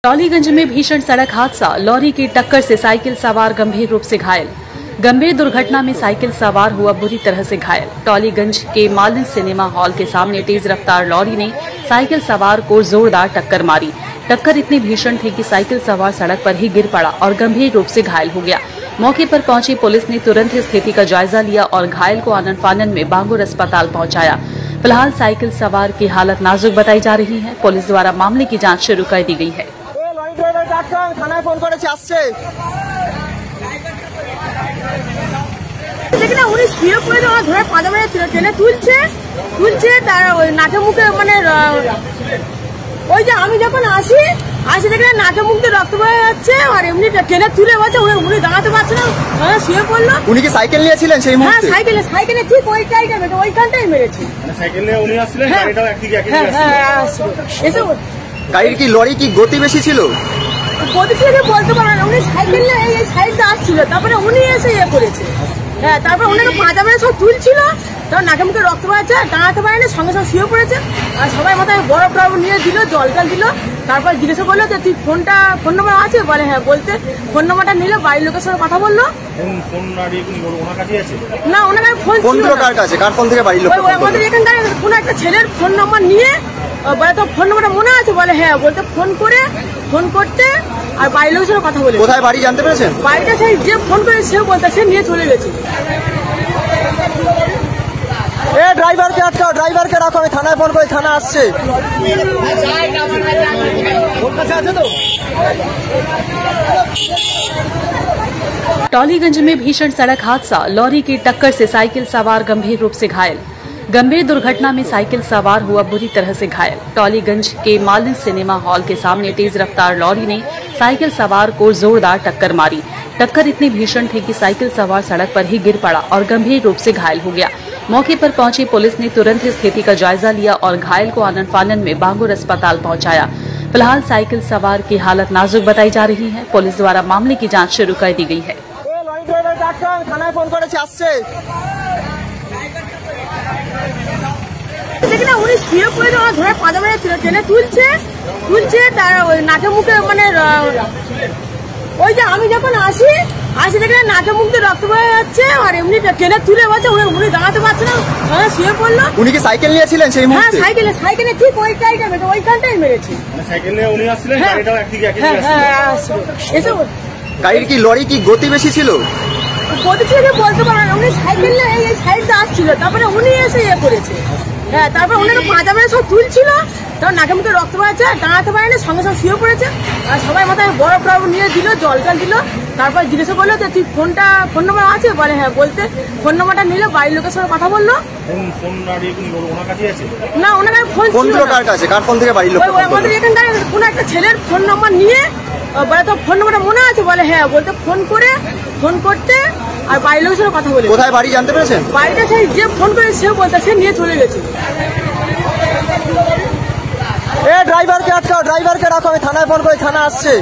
टॉलीगंज में भीषण सड़क हादसा, लॉरी की टक्कर से साइकिल सवार गंभीर रूप से घायल। गंभीर दुर्घटना में साइकिल सवार हुआ बुरी तरह से घायल। टॉलीगंज के मालिन सिनेमा हॉल के सामने तेज रफ्तार लॉरी ने साइकिल सवार को जोरदार टक्कर मारी। टक्कर इतनी भीषण थी कि साइकिल सवार सड़क पर ही गिर पड़ा और गंभीर रूप से घायल हो गया। मौके पर पहुंची पुलिस ने तुरंत स्थिति का जायजा लिया और घायल को आनन फानन में बांगुर अस्पताल पहुंचाया। फिलहाल साइकिल सवार की हालत नाजुक बताई जा रही है। पुलिस द्वारा मामले की जाँच शुरू कर दी गई है। থানায় ফোন করেছে আসছে দেখি না উনি শুয়ে পড়ে আমার ধরে পাঁজা মেরে টেনে তুলছে তার ওই নাকে মুখে মানে ওই যে আমি যখন আসি দেখি না নাকে মুখ দিয়ে রক্ত বেরিয়ে যাচ্ছে আর এমনি টেনে তুলে বলছে উনি দাঁড়াতে পারছে না, শুয়ে পড়লো। উনি কি সাইকেল নিয়েছিলেন সেই মুহূর্তে? হ্যাঁ, সাইকেলে ঠিক ওইখানটাই মেরেছে। সাইকেল নিয়ে উনি আসছিলেন, গাড়িটাও একদিকে এসে গাড়ির কি লরি কি গতি বেশি ছিল? গতি ছিল বলতে পারবেন না, উনি সাইকেল নিয়ে এই সাইডটা আসছিল, তারপরে উনি এসে করেছে। হ্যাঁ, তারপরে ওনাকে পাঁজা মেরে সব তুলছিল, তখন নাকে মুখে রক্ত বেরোচ্ছে, দাঁড়াতে পারেনি, সঙ্গে সঙ্গে শুয়ে পড়েছে। আর সবাই মাথায় বরফ টরফ নিয়ে দিল, জল দিল। তারপর জিজ্ঞাসা করলো যে তুই ফোন নম্বর আছে? বলে হ্যাঁ। বলতে ফোন নম্বরটা নিলে বাড়ির লোকের সঙ্গে কথা বললো। না, ওনার ফোন ছিল কার কাছে? কার ফোন থেকে বাড়ির লোক? আমাদের এখানকার কোন একটা ছেলের ফোন নম্বর নিয়ে বলে তো ফোন নম্বরটা মনে আছে? বলে হ্যাঁ। বলতে ফোন করতে আর বাড়ির লোকের সঙ্গে কথা বলে। কোথায় বাড়ি জানতে পেরেছেন? বাড়িটা সেই যে ফোন করে সেও বলতে সে নিয়ে চলে গেছে। ড্রাইভারকে আটকাও, ড্রাইভারকে রাখো, আমি থানায় ফোন করে, থানা আসছে। टॉलीगंज में भीषण सड़क हादसा, लॉरी की टक्कर से साइकिल सवार गंभीर रूप से घायल। गंभीर दुर्घटना में साइकिल सवार हुआ बुरी तरह से घायल। टॉलीगंज के मालिन सिनेमा हॉल के सामने तेज रफ्तार लॉरी ने साइकिल सवार को जोरदार टक्कर मारी। टक्कर इतनी भीषण थी कि साइकिल सवार सड़क पर ही गिर पड़ा और गंभीर रूप से घायल हो गया। मौके पर पहुंची पुलिस ने तुरंत स्थिति का जायजा लिया और घायल को आनन फानन में बांगुर अस्पताल पहुंचाया। फिलहाल साइकिल सवार की हालत नाजुक बताई जा रही है। पुलिस द्वारा मामले की जाँच शुरू कर दी गई है। থানায় ফোন করেছে আসছে। দেখি না উনি শুয়ে পড়ে আমার ধরে পাঁজা মেরে টেনে তুলছে তার ওই নাকে মুখে মানে ওই যে আমি যখন আসি দেখি না নাকে মুখ দিয়ে রক্ত বেরিয়ে যাচ্ছে আর এমনি টেনে তুলে বলছে উনি দাঁড়াতে পারছে না, শুয়ে পড়লো। উনি কি সাইকেল নিয়েছিলেন সেই মুহূর্তে? হ্যাঁ, সাইকেলে ঠিক ওইখানটাই মেরেছে। সাইকেল নিয়ে উনি আসছিলেন, গাড়িটাও একদিকে এসে গাড়ির কি লরি কি গতি বেশি ছিল? গতি ছিল বলতে পারবেন না, উনি সাইকেল নিয়ে এই সাইডটা আসছিল, তারপরে উনি এসে করেছে। হ্যাঁ, তারপর ওনাকে পাঁজা মেরে সব তুলছিল, তখন নাকে মুখে রক্ত বেরোচ্ছে, দাঁড়াতে পারেনি, সঙ্গে সঙ্গে শুয়ে পড়েছে। আর সবাই মাথায় বরফ টরফ নিয়ে দিল, জল দিল। তারপর জিজ্ঞাসা করলো যে তুই ফোন নম্বর আছে? বলে হ্যাঁ। বলতে ফোন নম্বরটা নিলে বাড়ির লোকের সঙ্গে কথা বললো। না, ওনার ফোন ছিল কার কাছে? কার ফোন থেকে বাড়ির লোক? আমাদের এখানকার কোন একটা ছেলের ফোন নম্বর নিয়ে বলে তো ফোন নম্বরটা মনে আছে? বলে হ্যাঁ। বলতে ফোন করতে আর বাড়ির লোকের সঙ্গে কথা বলে। কোথায় বাড়ি জানতে পেরেছেন? বাড়িটা সেই যে ফোন করে সেও বলতে সে নিয়ে চলে গেছে। ড্রাইভারকে আটকাও, ড্রাইভারকে রাখো, আমি থানায় ফোন করে, থানা আসছে।